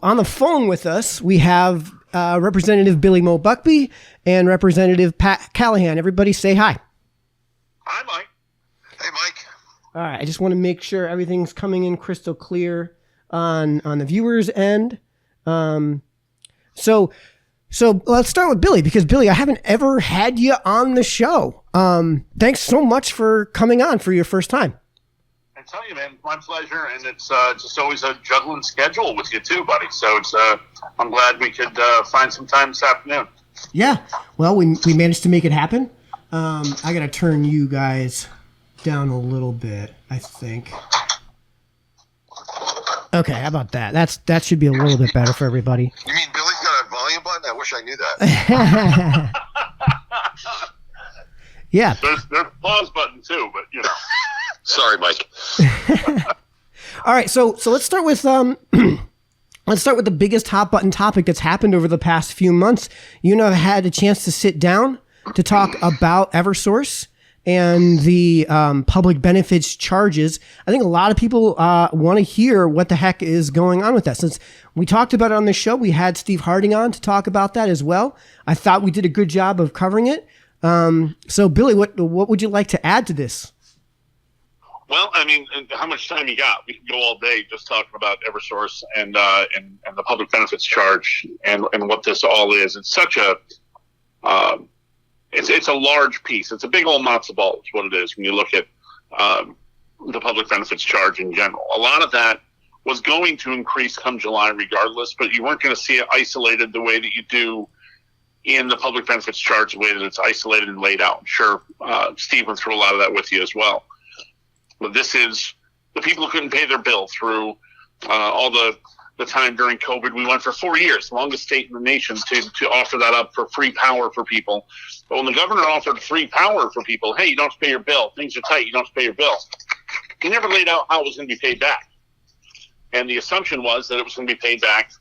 on the phone with us, we have Representative Billy Mo Buckbee and Representative Pat Callahan. Everybody say hi. Hi, Mike. Hey, Mike. All right. I just want to make sure everything's coming in crystal clear on the viewers' end. So let's start with Billy, because Billy, I haven't ever had you on the show. Thanks so much for coming on for your first time. I tell you, man, my pleasure, and it's just always a juggling schedule with you too, buddy. So it's I'm glad we could find some time this afternoon. Yeah, well, we managed to make it happen. I gotta turn you guys down a little bit, I think. Okay, how about that? That should be a little bit better for everybody. You mean Billy's got a volume button? I wish I knew that. Yeah. There's a pause button too, but you know. Sorry, Mike. All right, so let's start with the biggest hot button topic that's happened over the past few months. You know, I've had a chance to sit down to talk about Eversource and the public benefits charges. I think a lot of people want to hear what the heck is going on with that. Since we talked about it on the show, we had Steve Harding on to talk about that as well. I thought we did a good job of covering it. So, Billy, what would you like to add to this? Well, I mean, how much time you got? We can go all day just talking about Eversource and the public benefits charge and what this all is. It's such a it's a large piece. It's a big old matzo ball is what it is when you look at the public benefits charge in general. A lot of that was going to increase come July regardless, but you weren't going to see it isolated the way that you do in the public benefits charge, the way that it's isolated and laid out. I'm sure Steve went through a lot of that with you as well. But this is the people who couldn't pay their bill through all the time during COVID. We went for 4 years, the longest state in the nation, to offer that up for free power for people. But when the governor offered free power for people, hey, you don't have to pay your bill. Things are tight. You don't have to pay your bill. He never laid out how it was going to be paid back. And the assumption was that it was going to be paid back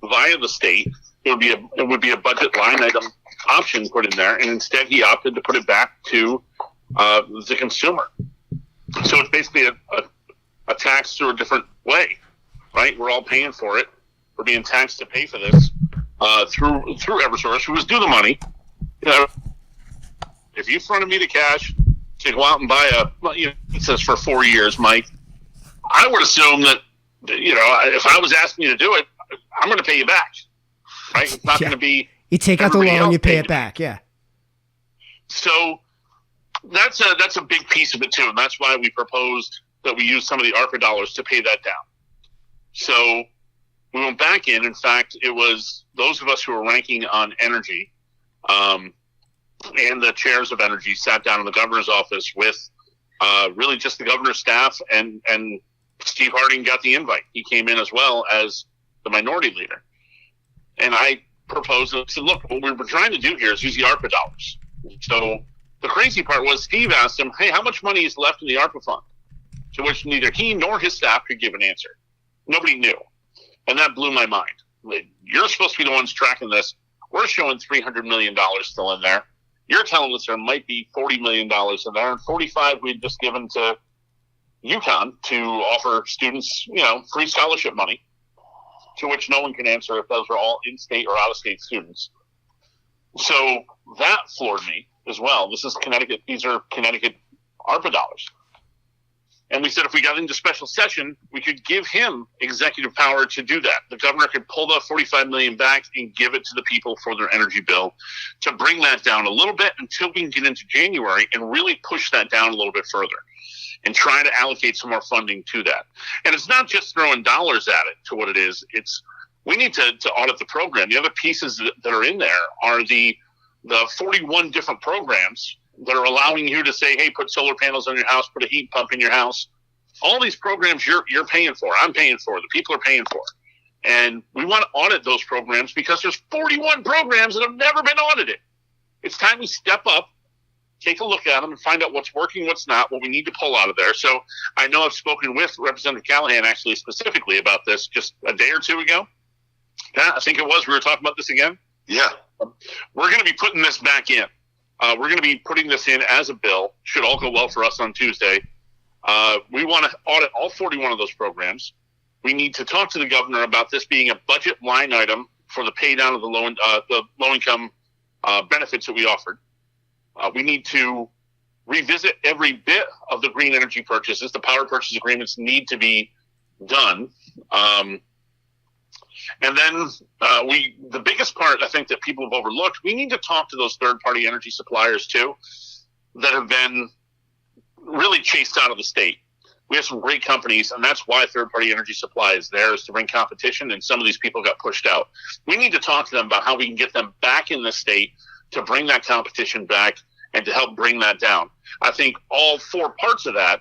via the state. It would be a budget line item option put in there. And instead he opted to put it back to the consumer. So it's basically a tax through a different way, right? We're all paying for it. We're being taxed to pay for this through Eversource, who was due the money. You know, if you fronted me the cash to go out and buy pizzas for 4 years, Mike, I would assume that, you know, if I was asking you to do it, I'm going to pay you back, right? It's not going to be. You take out the loan and you pay it back, yeah. So that's a big piece of it too, and that's why we proposed that we use some of the ARPA dollars to pay that down. So we went back in. In fact, it was those of us who were ranking on energy, and the chairs of energy sat down in the governor's office with really just the governor's staff, and Steve Harding got the invite. He came in as well as the minority leader, and I proposed and said, look, what we were trying to do here is use the ARPA dollars. So the crazy part was Steve asked him, hey, how much money is left in the ARPA fund? To which neither he nor his staff could give an answer. Nobody knew. And that blew my mind. You're supposed to be the ones tracking this. We're showing $300 million still in there. You're telling us there might be $40 million in there, and 45 we'd just given to UConn to offer students, you know, free scholarship money, to which no one can answer if those are all in-state or out-of-state students. So that floored me as well. This is Connecticut. These are Connecticut ARPA dollars. And we said if we got into special session, we could give him executive power to do that. The governor could pull the $45 million back and give it to the people for their energy bill to bring that down a little bit until we can get into January and really push that down a little bit further and try to allocate some more funding to that. And it's not just throwing dollars at it to what it is. It's we need to audit the program. The other pieces that are in there are the 41 different programs that are allowing you to say, hey, put solar panels on your house, put a heat pump in your house. All these programs you're paying for, I'm paying for, the people are paying for. And we want to audit those programs because there's 41 programs that have never been audited. It's time we step up, take a look at them and find out what's working, what's not, what we need to pull out of there. So I know I've spoken with Representative Callahan actually specifically about this just a day or two ago. Yeah, I think it was. We were talking about this again. Yeah. We're going to be putting this back in. We're going to be putting this in as a bill. Should all go well for us on Tuesday. We want to audit all 41 of those programs we need to talk to the governor about this being a budget line item for the pay down of the low income benefits that we offered. We need to revisit every bit of the green energy purchases. The power purchase agreements need to be done. And then the biggest part I think that people have overlooked, we need to talk to those third-party energy suppliers too that have been really chased out of the state. We have some great companies, and that's why third-party energy supply is there, is to bring competition, and some of these people got pushed out. We need to talk to them about how we can get them back in the state to bring that competition back and to help bring that down. I think all four parts of that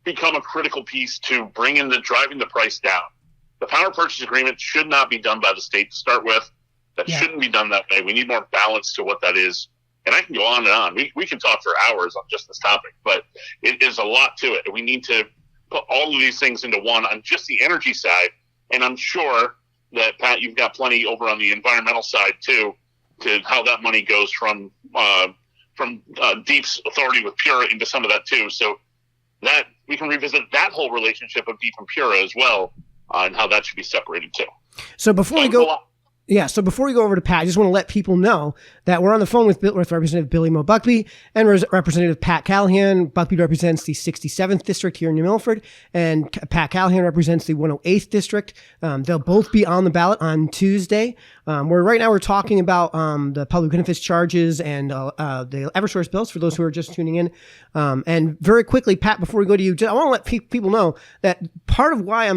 become a critical piece to driving the price down. The power purchase agreement should not be done by the state to start with. That shouldn't be done that way. We need more balance to what that is. And I can go on and on. We can talk for hours on just this topic, but it is a lot to it. We need to put all of these things into one on just the energy side. And I'm sure that, Pat, you've got plenty over on the environmental side too, to how that money goes from Deep's authority with Pura into some of that too. So that we can revisit that whole relationship of Deep and Pura as well, and how that should be separated too. So before we go over to Pat, I just want to let people know that we're on the phone with Representative Billy Mo Buckbee and Representative Pat Callahan. Buckbee represents the 67th district here in New Milford, and Pat Callahan represents the 108th district. They'll both be on the ballot on Tuesday. Right now we're talking about the public benefits charges and the Eversource bills for those who are just tuning in. And very quickly, Pat, before we go to you, I want to let people know that part of why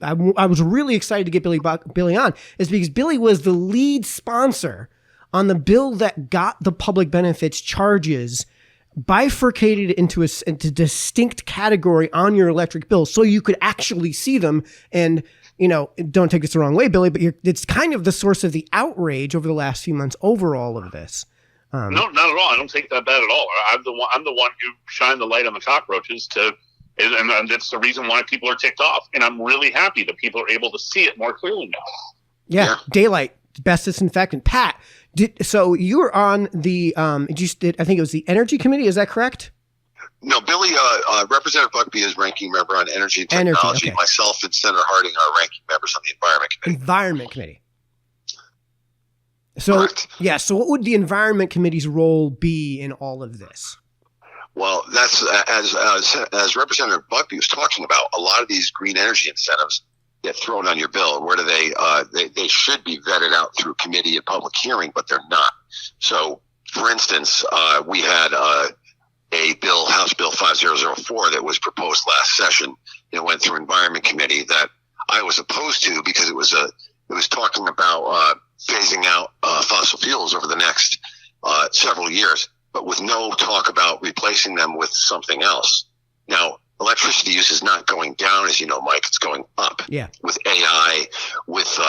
I was really excited to get Billy on is because Billy was the lead sponsor on the bill that got the public benefits charges bifurcated into a distinct category on your electric bill so you could actually see them. And, don't take this the wrong way, Billy, but it's kind of the source of the outrage over the last few months over all of this. No, not at all. I don't take that bad at all. I'm the one who shined the light on the cockroaches and that's the reason why people are ticked off. And I'm really happy that people are able to see it more clearly now. Yeah. Daylight, best disinfectant. Pat, so you were on the, I think it was the Energy Committee. Is that correct? No, Billy, Representative Buckbee is ranking member on Energy and Technology. Okay. Myself and Senator Harding are ranking members on the Environment Committee. Environment Committee. So, correct. Yeah. So what would the Environment Committee's role be in all of this? Well, that's as Representative Buckbee was talking about. A lot of these green energy incentives get thrown on your bill. Where do they should be vetted out through committee and public hearing, but they're not. So, for instance, we had a bill, House Bill 5004, that was proposed last session. It went through Environment Committee that I was opposed to because it was talking about phasing out fossil fuels over the next several years, but with no talk about replacing them with something else. Now, electricity use is not going down, as you know, Mike. It's going up. Yeah. With AI, with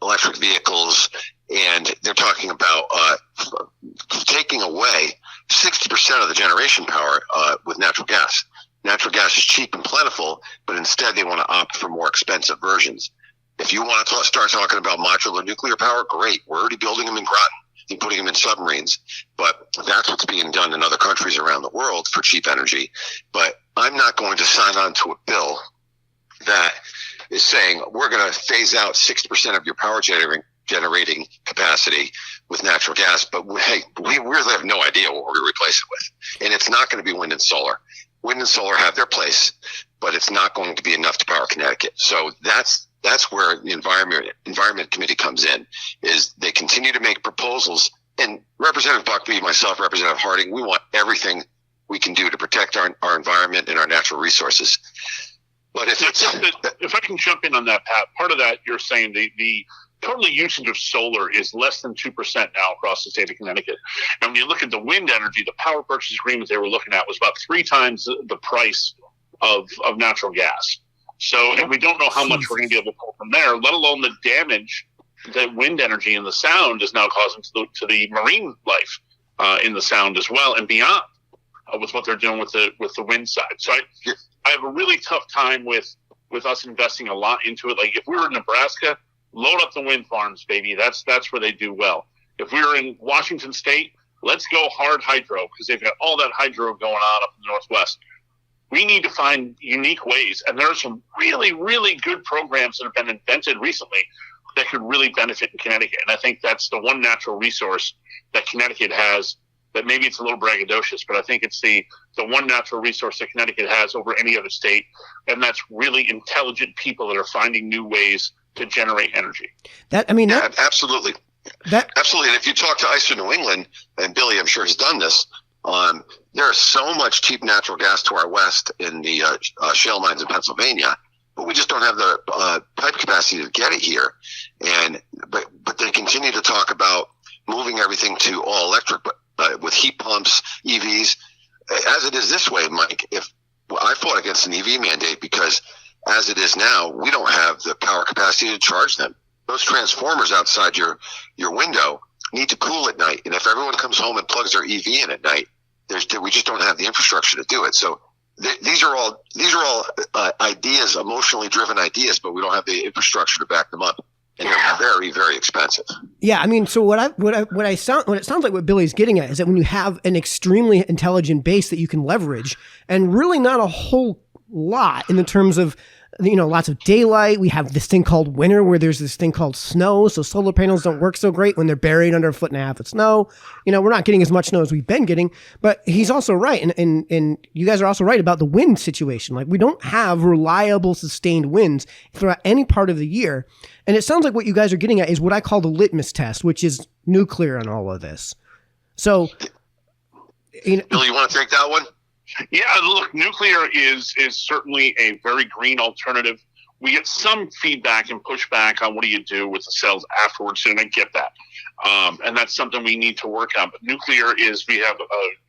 electric vehicles, and they're talking about taking away 60% of the generation power with natural gas. Natural gas is cheap and plentiful, but instead they want to opt for more expensive versions. If you want to start talking about modular nuclear power, great. We're already building them in Groton and putting them in submarines, but that's what's being done in other countries around the world for cheap energy. But I'm not going to sign on to a bill that is saying we're going to phase out 60% of your power generating capacity with natural gas, but we really have no idea what we're going to replace it with. And it's not going to be wind and solar. Wind and solar have their place, but it's not going to be enough to power Connecticut. So that's where the Environment Committee comes in, is they continue to make proposals. And Representative Buckbee, myself, Representative Harding, we want everything we can do to protect our environment and our natural resources. But if I can jump in on that, Pat, part of that you're saying the total usage of solar is less than 2% now across the state of Connecticut. And when you look at the wind energy, the power purchase agreement they were looking at was about 3 times the price of natural gas. So, and we don't know how much we're going to be able to pull from there, let alone the damage that wind energy and the sound is now causing to the marine life in the sound as well and beyond with what they're doing with the wind side. So I have a really tough time with us investing a lot into it. Like if we were in Nebraska, load up the wind farms, baby. That's where they do well. If we were in Washington State, let's go hard hydro because they've got all that hydro going on up in the Northwest. We need to find unique ways, and there are some really, really good programs that have been invented recently that could really benefit in Connecticut. And I think that's the one natural resource that Connecticut has that maybe it's a little braggadocious, but I think it's the one natural resource that Connecticut has over any other state, and that's really intelligent people that are finding new ways to generate energy. Absolutely. Absolutely. And if you talk to ISO New England, and Billy, I'm sure, has done this, there's so much cheap natural gas to our west in the shale mines in Pennsylvania, but we just don't have the pipe capacity to get it here. But they continue to talk about moving everything to all electric, with heat pumps, EVs. As it is this way, Mike, if I fought against an EV mandate because as it is now, we don't have the power capacity to charge them. Those transformers outside your window need to cool at night, and if everyone comes home and plugs their EV in at night, we just don't have the infrastructure to do it. So these are all ideas, emotionally driven ideas, but we don't have the infrastructure to back them up, and they're very, very expensive. Yeah, I mean, so what it sounds like what Billy's getting at is that when you have an extremely intelligent base that you can leverage, and really not a whole lot in the terms of, lots of daylight. We have this thing called winter where there's this thing called snow. So solar panels don't work so great when they're buried under 1.5 feet of snow. We're not getting as much snow as we've been getting, but he's also right. And you guys are also right about the wind situation. Like, we don't have reliable, sustained winds throughout any part of the year. And it sounds like what you guys are getting at is what I call the litmus test, which is nuclear on all of this. So, Billy, you want to take that one? Yeah, look, nuclear is certainly a very green alternative. We get some feedback and pushback on what do you do with the cells afterwards, and I get that. And that's something we need to work on. But nuclear we have an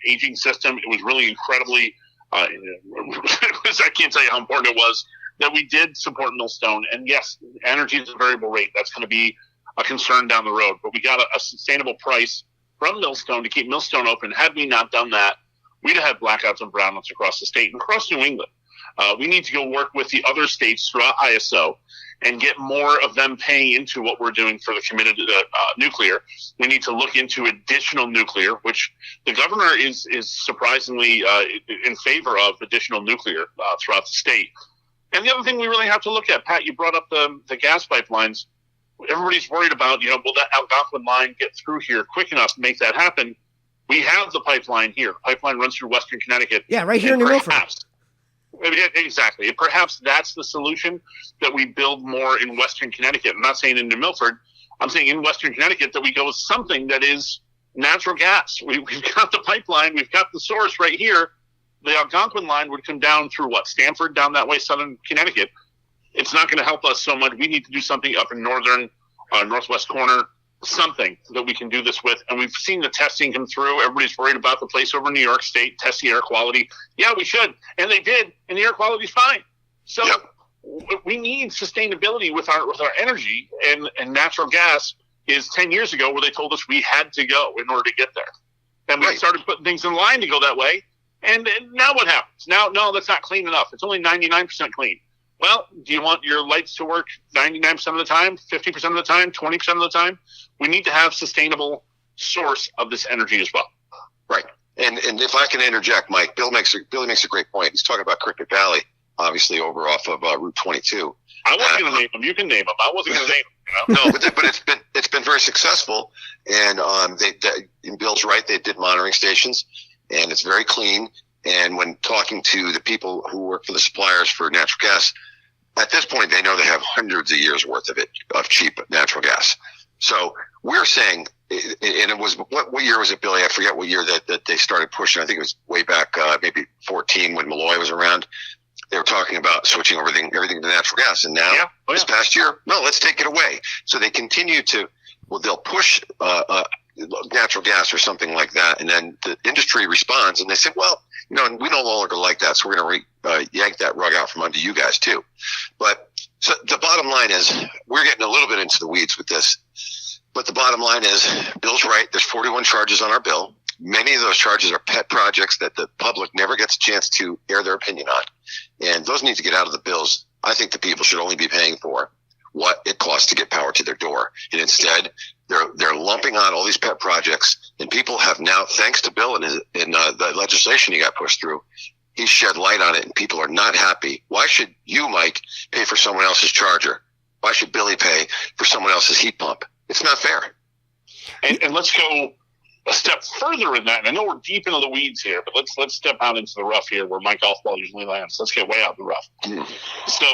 aging system. It was really incredibly, I can't tell you how important it was that we did support Millstone. And yes, energy is a variable rate. That's going to be a concern down the road. But we got a sustainable price from Millstone to keep Millstone open. Had we not done that, we'd have had blackouts and brownouts across the state and across New England. We need to go work with the other states throughout ISO and get more of them paying into what we're doing for the committed nuclear. We need to look into additional nuclear, which the governor is surprisingly in favor of additional nuclear throughout the state. And the other thing we really have to look at, Pat, you brought up the gas pipelines. Everybody's worried about, will that Algonquin line get through here quick enough to make that happen? We have the pipeline here. The pipeline runs through Western Connecticut. Yeah, right here in New Milford. Exactly. Perhaps that's the solution, that we build more in Western Connecticut. I'm not saying in New Milford. I'm saying in Western Connecticut that we go with something that is natural gas. We've got the pipeline. We've got the source right here. The Algonquin line would come down through Stanford, down that way, southern Connecticut. It's not going to help us so much. We need to do something up in northern, northwest corner, something that we can do this with. And we've seen the testing come through. Everybody's worried about the place over in New York State testing air quality. Yeah, we should. And they did. And the air quality's fine. So we need sustainability with our energy, and natural gas is 10 years ago where they told us we had to go in order to get there. And we started putting things in line to go that way. And now what happens? Now, no, that's not clean enough. It's only 99% clean. Well, do you want your lights to work 99% of the time, 50% of the time, 20% of the time? We need to have sustainable source of this energy as well. Right. And if I can interject, Mike, Billy makes a great point. He's talking about Cricket Valley, obviously over off of Route 22. I wasn't going to name them. You can name them. I wasn't going to name them. No, but it's been very successful. And Bill's right. They did monitoring stations, and it's very clean. And when talking to the people who work for the suppliers for natural gas, at this point, they know they have hundreds of years worth of cheap natural gas. So we're saying, and it was, what year was it, Billy? I forget what year that they started pushing. I think it was way back, maybe 14 when Malloy was around. They were talking about switching everything to natural gas. And now, this past year, no, let's take it away. So they continue to, they'll push natural gas or something like that. And then the industry responds and they say, well, we no longer like that. So we're going to yank that rug out from under you guys too. But so the bottom line is, we're getting a little bit into the weeds with this, but the bottom line is, Bill's right. There's 41 charges on our bill. Many of those charges are pet projects that the public never gets a chance to air their opinion on. And those need to get out of the bills. I think the people should only be paying for what it costs to get power to their door. And instead, they're lumping on all these pet projects. And people have now, thanks to Bill and the legislation he got pushed through, he shed light on it and people are not happy. Why should you, Mike, pay for someone else's charger? Why should Billy pay for someone else's heat pump? It's not fair. And let's go a step further in that. And I know we're deep into the weeds here, but let's step out into the rough here where my golf ball usually lands. Let's get way out in the rough. So,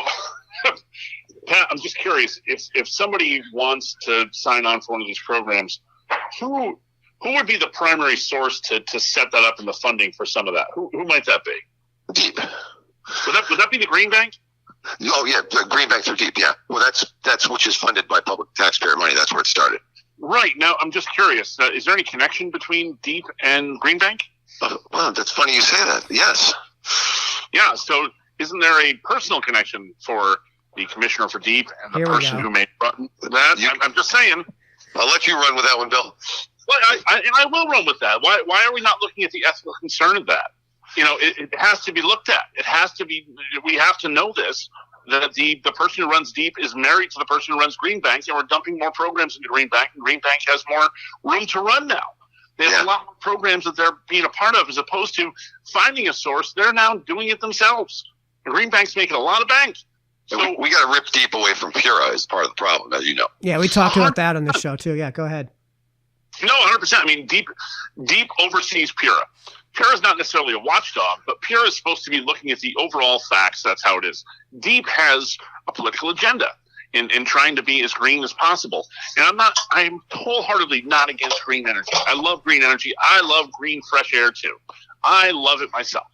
Pat, I'm just curious, if somebody wants to sign on for one of these programs, who would be the primary source to set that up in the funding for some of that? Who might that be? Deep. Would that be the Green Bank? Oh yeah, the Green Bank through Deep. Yeah. Well, that's which is funded by public taxpayer money. That's where it started. Right. Now, I'm just curious. Is there any connection between Deep and Green Bank? Well, that's funny you say that. Yes. Yeah. So, isn't there a personal connection for the commissioner for Deep and the person who may run that? I'm just saying. I'll let you run with that one, Bill. Well, I will run with that. Why are we not looking at the ethical concern of that? It has to be looked at. It has to be. We have to know this. That the person who runs Deep is married to the person who runs Green Bank, and we're dumping more programs into Green Bank, and Green Bank has more room to run now. They have a lot more programs that they're being a part of, as opposed to finding a source. They're now doing it themselves. And Green Bank's making a lot of bank. So we got to rip Deep away from Pura as part of the problem, as you know. Yeah, we talked about that on this show too. Yeah, go ahead. No, 100%. I mean, Deep oversees Pura. Pura is not necessarily a watchdog, but Pura is supposed to be looking at the overall facts. That's how it is. Deep has a political agenda in trying to be as green as possible. And I'm wholeheartedly not against green energy. I love green energy. I love green fresh air too. I love it myself.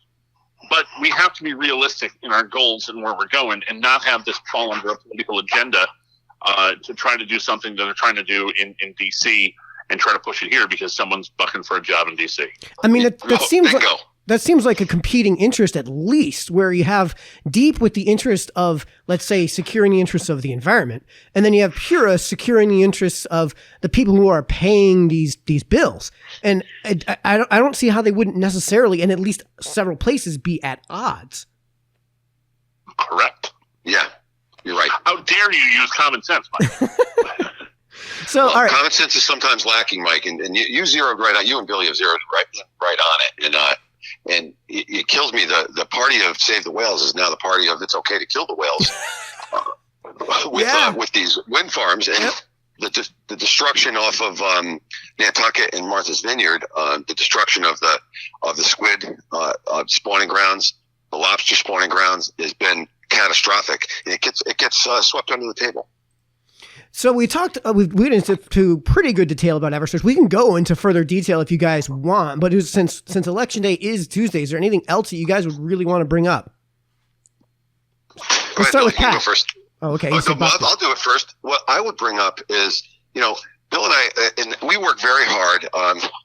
But we have to be realistic in our goals and where we're going and not have this fall under a political agenda to try to do something that they're trying to do in D.C., and try to push it here because someone's bucking for a job in D.C. I mean, that seems like a competing interest, at least, where you have Deep with the interest of, let's say, securing the interests of the environment, and then you have Pura securing the interests of the people who are paying these bills. And I don't see how they wouldn't necessarily, in at least several places, be at odds. Correct. Yeah, you're right. How dare you use common sense, Mike? So, all right. Common sense is sometimes lacking, Mike, and you zeroed right on. You and Billy have zeroed right on it, and it kills me. The party of Save the Whales is now the party of it's okay to kill the whales with these wind farms and the destruction off of Nantucket and Martha's Vineyard, the destruction of the squid spawning grounds, the lobster spawning grounds has been catastrophic, and it gets swept under the table. So we talked, we went into pretty good detail about Eversource. We can go into further detail if you guys want, but since Election Day is Tuesday, is there anything else that you guys would really want to bring up? Let's start with Pat. You go first. Oh, okay. I'll do it first. What I would bring up is, Bill and I, and we work very hard.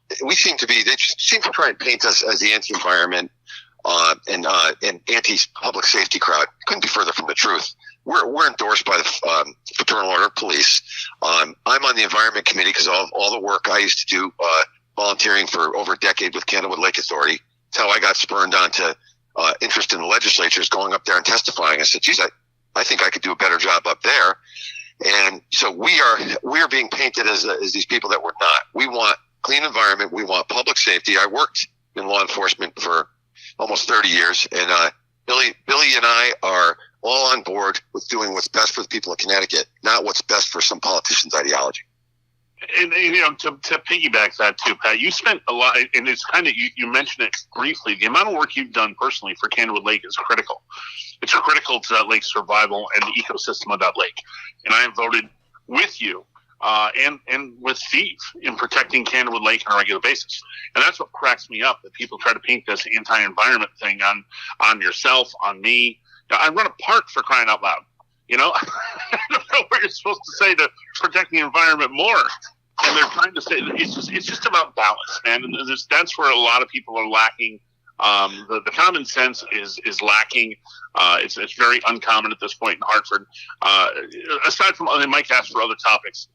They seem to try and paint us as the anti-environment and anti-public safety crowd. Couldn't be further from the truth. We're endorsed by the Fraternal Order of Police. I'm on the Environment Committee because of all the work I used to do volunteering for over a decade with Candlewood Lake Authority. It's how I got spurned on to interest in the legislatures, going up there and testifying. I said, geez, I think I could do a better job up there. And so we are being painted as these people that we're not. We want clean environment. We want public safety. I worked in law enforcement for almost 30 years, and Billy and I are all on board with doing what's best for the people of Connecticut, not what's best for some politician's ideology. And to piggyback that too, Pat, you spent a lot, and it's kind of, you mentioned it briefly, the amount of work you've done personally for Candlewood Lake is critical. It's critical to that lake's survival and the ecosystem of that lake. And I have voted with you and with Steve in protecting Candlewood Lake on a regular basis. And that's what cracks me up, that people try to paint this anti-environment thing on yourself, on me. I run a park, for crying out loud. I don't know what you're supposed to say to protect the environment more. And they're trying to say it's just about balance, man. And that's where a lot of people are lacking. The common sense is lacking. It's very uncommon at this point in Hartford. Aside from, Mike asked for other topics.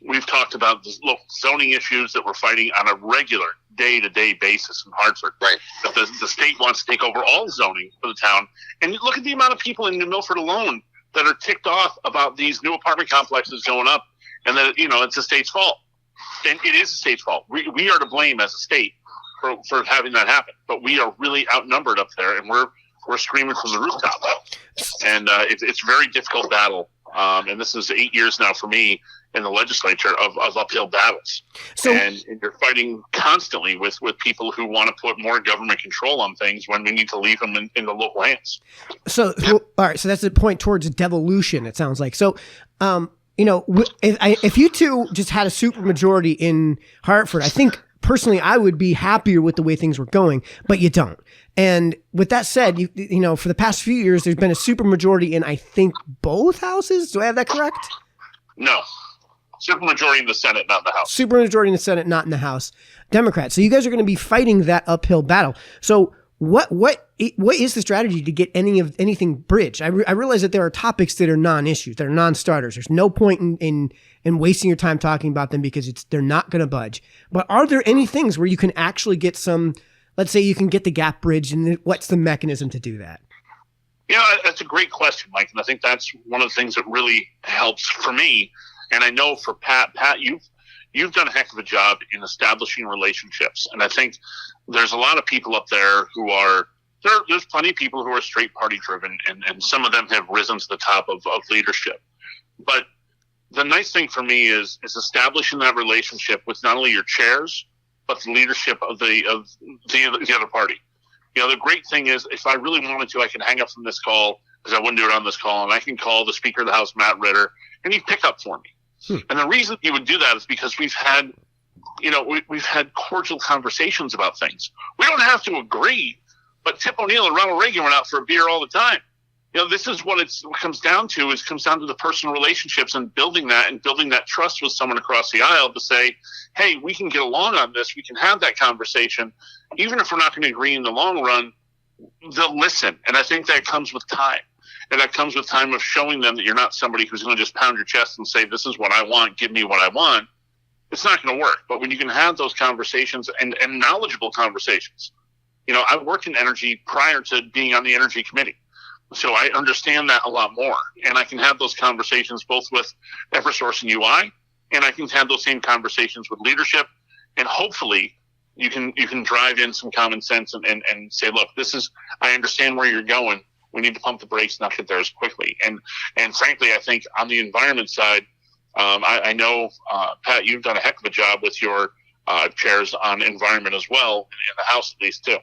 We've talked about the local zoning issues that we're fighting on a regular day-to-day basis in Hartford. Right. That the state wants to take over all zoning for the town. And look at the amount of people in New Milford alone that are ticked off about these new apartment complexes going up, and that, it's the state's fault. And it is the state's fault. We are to blame as a state for having that happen. But we are really outnumbered up there, and we're screaming from the rooftop. And it's a very difficult battle. And this is 8 years now for me in the legislature of uphill battles. And you're fighting constantly with people who want to put more government control on things when we need to leave them in the local hands. So, all right. So that's a point towards devolution, it sounds like. So, if you two just had a supermajority in Hartford, I think personally I would be happier with the way things were going, but you don't. And with that said, you know, for the past few years, there's been a supermajority in, I think, both houses. Do I have that correct? No. Supermajority in the Senate, not in the House. Supermajority in the Senate, not in the House. Democrats. So you guys are going to be fighting that uphill battle. So what is the strategy to get anything bridged? I realize that there are topics that are non-issues, that are non-starters. There's no point in wasting your time talking about them because they're not going to budge. But are there any things where you can actually get some, let's say you can get the gap bridged, and what's the mechanism to do that? You know, that's a great question, Mike. And I think that's one of the things that really helps for me. And I know for Pat, you've done a heck of a job in establishing relationships. And I think there's a lot of people up there who are, there's plenty of people who are straight party driven, and some of them have risen to the top of leadership. But the nice thing for me is establishing that relationship with not only your chairs, but the leadership of the other party. You know, the great thing is, if I really wanted to, I can hang up from this call, because I wouldn't do it on this call, and I can call the Speaker of the House, Matt Ritter, and he'd pick up for me. And the reason he would do that is because we've had cordial conversations about things. We don't have to agree, but Tip O'Neill and Ronald Reagan went out for a beer all the time. You know, this is what it comes down to the personal relationships and building that trust with someone across the aisle to say, hey, we can get along on this. We can have that conversation. Even if we're not going to agree in the long run, they'll listen. And I think that comes with time. And that comes with time of showing them that you're not somebody who's going to just pound your chest and say, this is what I want, give me what I want. It's not going to work. But when you can have those conversations and knowledgeable conversations, you know, I worked in energy prior to being on the Energy Committee. So I understand that a lot more. And I can have those conversations both with Eversource and UI, and I can have those same conversations with leadership. And hopefully you can drive in some common sense and say, look, I understand where you're going. We need to pump the brakes, not get there as quickly. And frankly, I think on the environment side, I know, Pat, you've done a heck of a job with your chairs on environment as well, in the House at least too.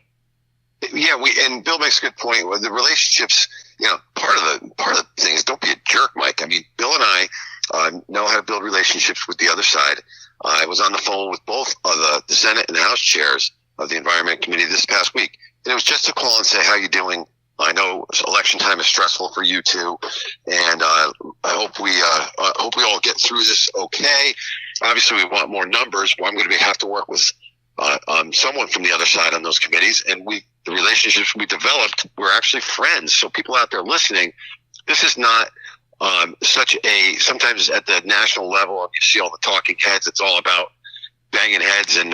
Yeah, and Bill makes a good point. With the relationships, you know, part of the thing is don't be a jerk, Mike. I mean, Bill and I know how to build relationships with the other side. I was on the phone with both of the Senate and the House chairs of the Environment Committee this past week, and it was just to call and say, how you doing? I know election time is stressful for you too, and I hope we all get through this okay. Obviously, we want more numbers. Well, I'm going to have to work with someone from the other side on those committees, and the relationships we developed, we're actually friends. So people out there listening, this is not sometimes at the national level, you see all the talking heads, it's all about banging heads and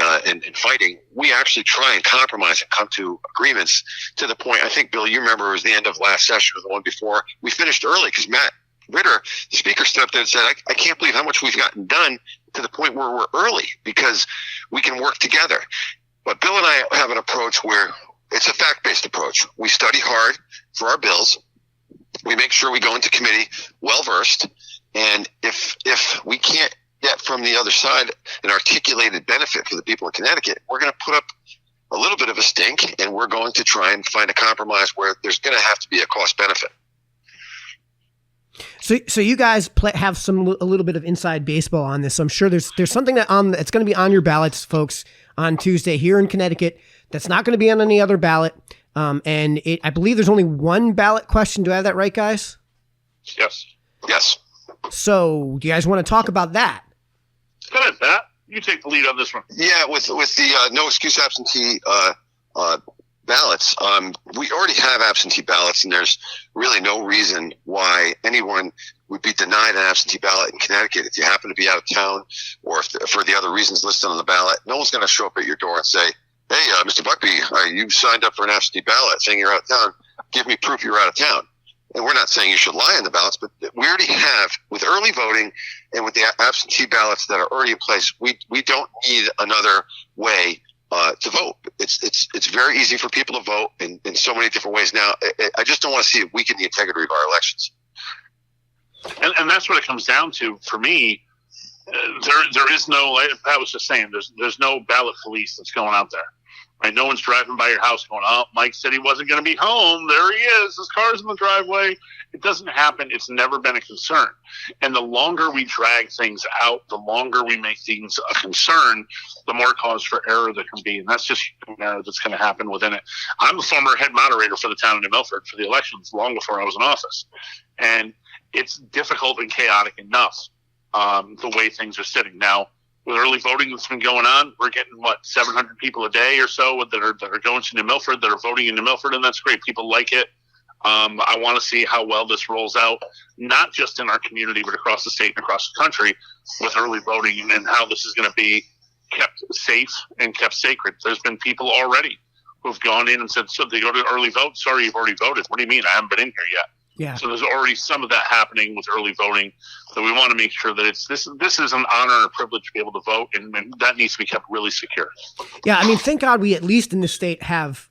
fighting. We actually try and compromise and come to agreements to the point, I think, Bill, you remember it was the end of last session or the one before. We finished early because Matt Ritter, the speaker, stepped in and said, I can't believe how much we've gotten done, to the point where we're early because we can work together. But Bill and I have an approach where it's a fact-based approach. We study hard for our bills. We make sure we go into committee well-versed. And if we can't get from the other side an articulated benefit for the people of Connecticut, we're going to put up a little bit of a stink, and we're going to try and find a compromise where there's going to have to be a cost benefit. So you guys have a little bit of inside baseball on this. So I'm sure there's something that's going to be on your ballots, folks, on Tuesday here in Connecticut. That's not going to be on any other ballot. I believe there's only one ballot question. Do I have that right, guys? Yes. So do you guys want to talk about that? Go ahead, Pat. You take the lead on this one. Yeah, with the no excuse absentee ballots, we already have absentee ballots, and there's really no reason why anyone would be denied an absentee ballot in Connecticut if you happen to be out of town, or if for the other reasons listed on the ballot. No one's going to show up at your door and say, hey, Mr. Buckbee, you signed up for an absentee ballot saying you're out of town. Give me proof you're out of town. And we're not saying you should lie on the ballots, but we already have, with early voting and with the absentee ballots that are already in place, we don't need another way to vote. It's very easy for people to vote in so many different ways. Now, I just don't want to see it weaken the integrity of our elections. And that's what it comes down to for me. There is no, like I was just saying, there's no ballot police that's going out there. Right? No one's driving by your house going, oh, Mike said he wasn't going to be home. There he is. His car's in the driveway. It doesn't happen. It's never been a concern. And the longer we drag things out, the longer we make things a concern, the more cause for error there can be. And that's just an error that's going to happen within it. I'm the former head moderator for the town of New Milford for the elections long before I was in office. And it's difficult and chaotic enough the way things are sitting. Now, with early voting that's been going on, we're getting, 700 people a day or so that are going to New Milford, that are voting in New Milford, and that's great. People like it. I want to see how well this rolls out, not just in our community, but across the state and across the country with early voting, and how this is going to be kept safe and kept sacred. There's been people already who've gone in and said, so they go to early vote. Sorry, you've already voted. What do you mean? I haven't been in here yet. Yeah. So there's already some of that happening with early voting. So we want to make sure that this is an honor and a privilege to be able to vote, and that needs to be kept really secure. Yeah, I mean, thank God we at least in this state have,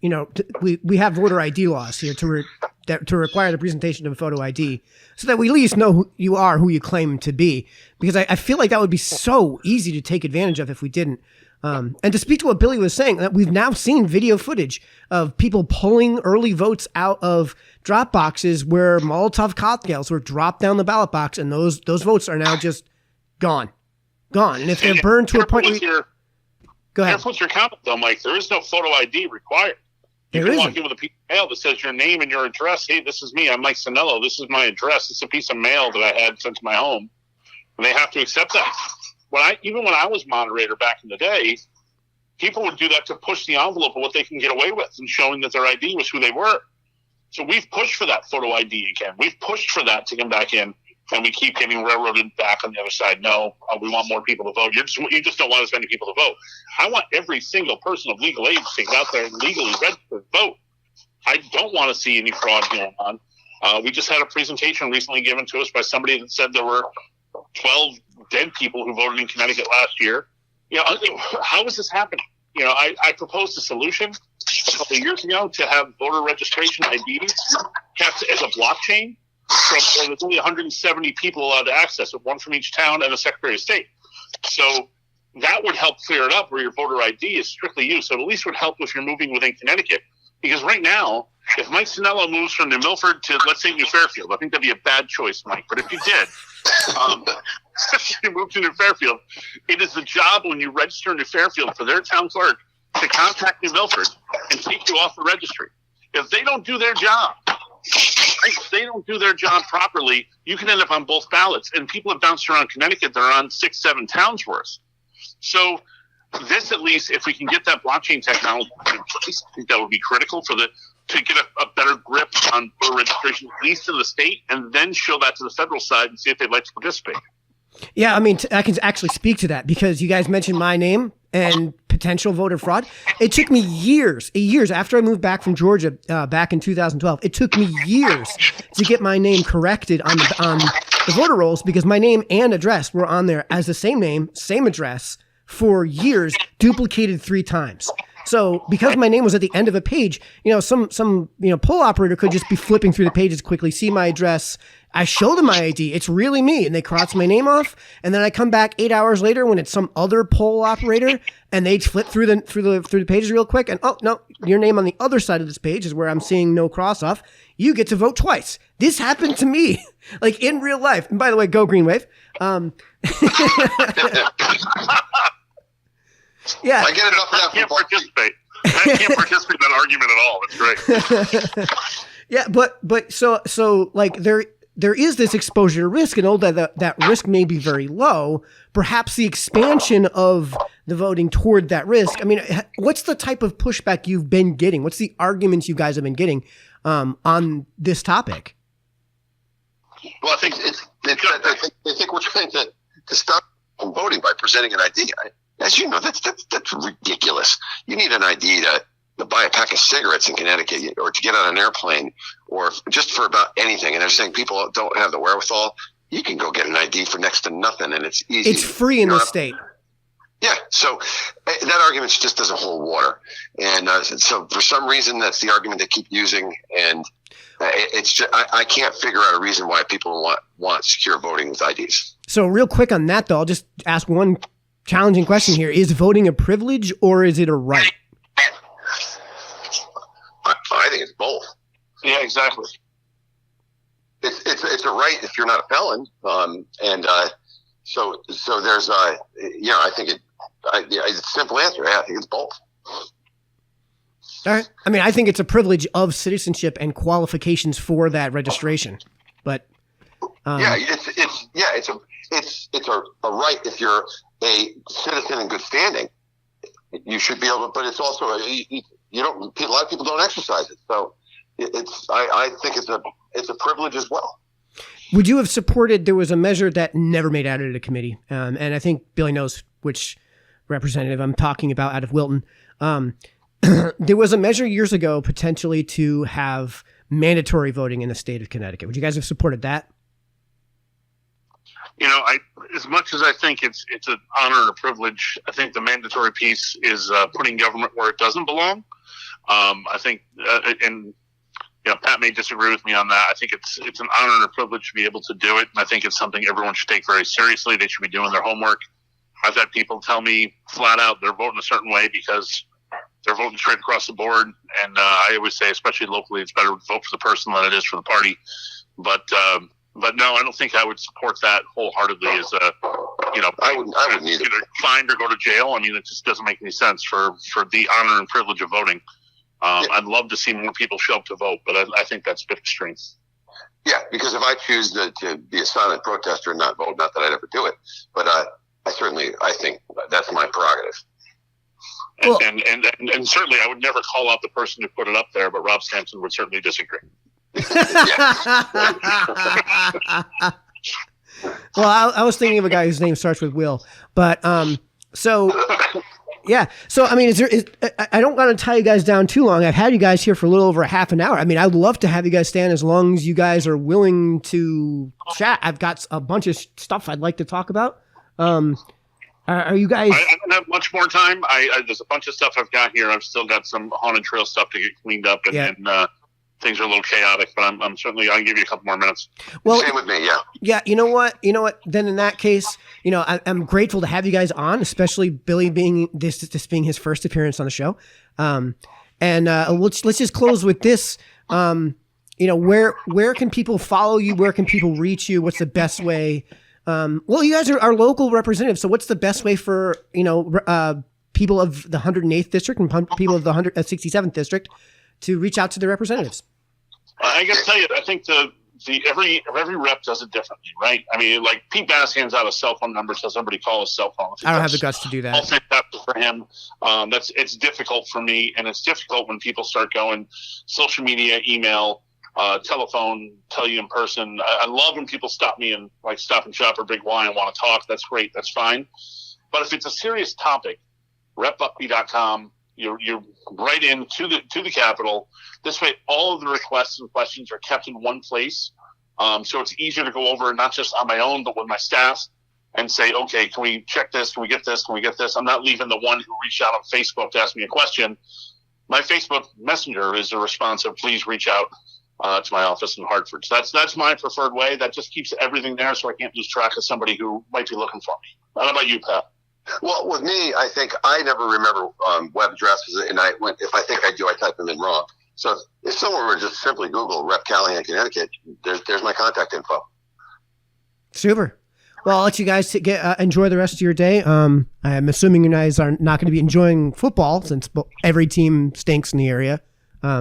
we have voter ID laws here to require the presentation of a photo ID, so that we at least know who you are, who you claim to be. Because I feel like that would be so easy to take advantage of if we didn't. And to speak to what Billy was saying, that we've now seen video footage of people pulling early votes out of drop boxes where Molotov cocktails were dropped down the ballot box, and those votes are now just gone. And if they're burned to a point where go ahead. Careful with your comment, though, Mike. There is no photo ID required. You can walk in with a piece of mail that says your name and your address. Hey, this is me. I'm Mike Sennello. This is my address. It's a piece of mail that I had sent to my home, and they have to accept that. Even when I was moderator back in the day, people would do that to push the envelope of what they can get away with and showing that their ID was who they were. So we've pushed for that photo ID again. We've pushed for that to come back in, and we keep getting railroaded back on the other side. No, we want more people to vote. You just don't want as many people to vote. I want every single person of legal age to get out there and legally register to vote. I don't want to see any fraud going on. We just had a presentation recently given to us by somebody that said there were 12 dead people who voted in Connecticut last year. How is this happening? I proposed a solution a couple of years ago to have voter registration IDs kept as a blockchain. There's only 170 people allowed to access it, one from each town and a Secretary of State. So that would help clear it up where your voter ID is strictly you. So it at least would help if you're moving within Connecticut. Because right now, if Mike Sennello moves from New Milford to, let's say, New Fairfield, I think that'd be a bad choice, Mike. But if you did, if you move to New Fairfield, it is the job when you register in New Fairfield for their town clerk to contact New Milford and take you off the registry. If they don't do their job, if they don't do their job properly, you can end up on both ballots. And people have bounced around Connecticut. They're on 6-7 towns worth. So this, at least, if we can get that blockchain technology in place, I think that would be critical to get a better grip on voter registration, at least in the state, and then show that to the federal side and see if they'd like to participate. Yeah, I mean, I can actually speak to that because you guys mentioned my name and potential voter fraud. It took me years after I moved back from Georgia back in 2012. It took me years to get my name corrected on the voter rolls because my name and address were on there as the same name, same address for years, duplicated 3 times. So because my name was at the end of a page, some poll operator could just be flipping through the pages quickly, see my address. I show them my ID. It's really me. And they cross my name off. And then I come back 8 hours later when it's some other poll operator and they flip through the pages real quick. And oh, no, your name on the other side of this page is where I'm seeing no cross off. You get to vote twice. This happened to me, like in real life. And by the way, go Green Wave. Yeah. I get it up I can't participate. I can't participate in that argument at all. It's great. Yeah, but so like there is this exposure to risk, and although that risk may be very low, perhaps the expansion of the voting toward that risk. I mean, what's the type of pushback you've been getting? What's the arguments you guys have been getting on this topic? Well, I think they think we're trying to stop voting by presenting an ID. As you know, that's ridiculous. You need an ID to buy a pack of cigarettes in Connecticut or to get on an airplane or just for about anything. And they're saying people don't have the wherewithal. You can go get an ID for next to nothing, and it's easy. It's free in the state. Yeah, so that argument just doesn't hold water, and so for some reason that's the argument they keep using, and it's just, I can't figure out a reason why people want secure voting with IDs. So real quick on that, though, I'll just ask one challenging question here: is voting a privilege or is it a right? I think it's both. Yeah, exactly. It's a right if you're not a felon, so there's I think it's a simple answer. I think it's both. All right. I mean, I think it's a privilege of citizenship and qualifications for that registration, but it's a right if you're a citizen in good standing. You should be able to, but it's also a lot of people don't exercise it, so I think it's a privilege as well. Would you have supported? There was a measure that never made out of the committee, and I think Billy knows which representative I'm talking about out of Wilton. There was a measure years ago potentially to have mandatory voting in the state of Connecticut. Would you guys have supported that? As much as I think it's an honor and a privilege, I think the mandatory piece is putting government where it doesn't belong. I think, Pat may disagree with me on that. I think it's an honor and a privilege to be able to do it, and I think it's something everyone should take very seriously. They should be doing their homework. I've had people tell me flat out they're voting a certain way because they're voting straight across the board, and I always say, especially locally, it's better to vote for the person than it is for the party. But no, I don't think I would support that wholeheartedly. As I wouldn't either. Either fined or go to jail. I mean, it just doesn't make any sense for the honor and privilege of voting. I'd love to see more people show up to vote, but I think that's a bit extreme. Yeah, because if I choose to be a silent protester and not vote, not that I'd ever do it, but I think that's my prerogative. And certainly I would never call out the person who put it up there, but Rob Sampson would certainly disagree. Well, I was thinking of a guy whose name starts with Will, but yeah. So I mean, I don't want to tie you guys down too long. I've had you guys here for a little over a half an hour. I mean, I'd love to have you guys stand as long as you guys are willing to chat. I've got a bunch of stuff I'd like to talk about. Are you guys? I don't have much more time. There's a bunch of stuff I've got here. I've still got some haunted trail stuff to get cleaned up, and things are a little chaotic. But I'm certainly. I'll give you a couple more minutes. Well, same with me. Yeah. Yeah. You know what? Then in that case, I'm grateful to have you guys on, especially Billy being this being his first appearance on the show. Let's just close with this. Where can people follow you? Where can people reach you? What's the best way? Well, you guys are our local representatives, so what's the best way for people of the 108th district and people of the 67th district to reach out to their representatives? I got to tell you, I think every rep does it differently, right? I mean, like Pete Bass hands out a cell phone number, so somebody call his cell phone. I don't have the guts to do that. All fantastic for him. It's difficult for me, and it's difficult when people start going social media, email. Telephone, tell you in person. I love when people stop me and like Stop and Shop or Big Y and want to talk. That's great. That's fine. But if it's a serious topic, repbuckbee.com, you're right into the Capitol. This way, all of the requests and questions are kept in one place. So it's easier to go over not just on my own, but with my staff and say, okay, can we check this? Can we get this? Can we get this? I'm not leaving the one who reached out on Facebook to ask me a question. My Facebook Messenger is a response of please reach out to my office in Hartford. So that's my preferred way. That just keeps everything there so I can't lose track of somebody who might be looking for me. How about you, Pat? Well, with me, I think I never remember web addresses, and if I think I do, I type them in wrong. So if someone were to just simply Google Rep Callahan, Connecticut, there's my contact info. Super. Well, I'll let you guys enjoy the rest of your day. I'm assuming you guys are not going to be enjoying football since every team stinks in the area. Yeah,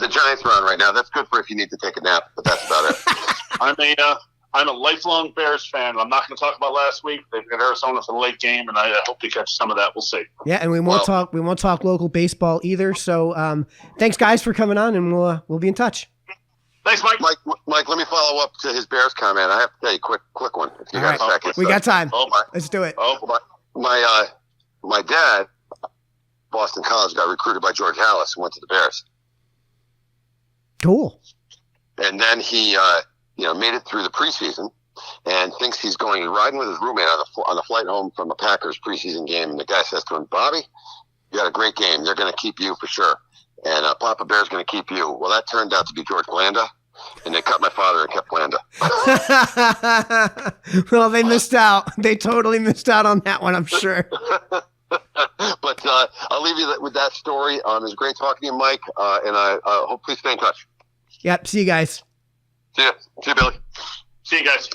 the Giants are on right now. That's good for if you need to take a nap, but that's about it. I'm a lifelong Bears fan. I'm not going to talk about last week. They've got Arizona for the late game, and I hope to catch some of that. We'll see. Yeah, and we won't talk local baseball either. So thanks, guys, for coming on, and we'll be in touch. Thanks, Mike. Mike, let me follow up to his Bears comment. I have to tell you a quick one. If you got a second. We got time. Oh my! Let's do it. Oh my dad, Boston College, got recruited by George Halas and went to the Bears. Cool. And then he, made it through the preseason, and thinks he's riding with his roommate on the flight home from a Packers preseason game. And the guy says to him, "Bobby, you had a great game. They're going to keep you for sure. And Papa Bear's going to keep you." Well, that turned out to be George Blanda, and they cut my father and kept Blanda. Well, they missed out. They totally missed out on that one, I'm sure. But I'll leave you with that story. It was great talking to you, Mike, and I hope please stay in touch. Yep. See you guys. See you, Billy. See you guys.